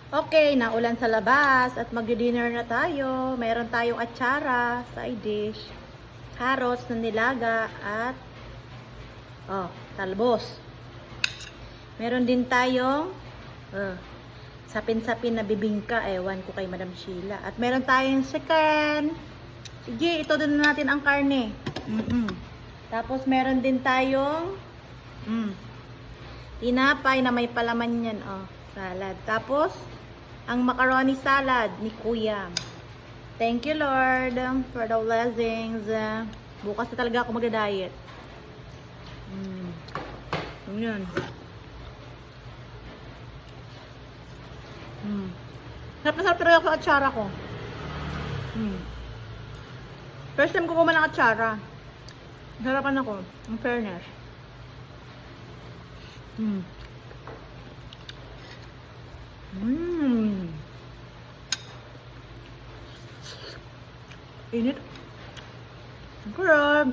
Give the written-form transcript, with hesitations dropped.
Okay, naulan sa labas at magdi-dinner na tayo. Meron tayong atsara, side dish, carrots na nilaga at talbos. Meron din tayong sapin-sapin na bibingka, ewan ko kay Madam Sheila. At meron tayong chicken. Sige, ito din natin ang karne. Tapos meron din tayong tinapay na may palaman yan, salad. Tapos ang macaroni salad ni Kuya. Thank you, Lord, for the blessings. Bukas na talaga ako magda-diet. Yan. Sarap na sarap talaga sa atsara ko. First time ko kumain ng atsara. Sarapan ako, in fairness. Init. Sarap.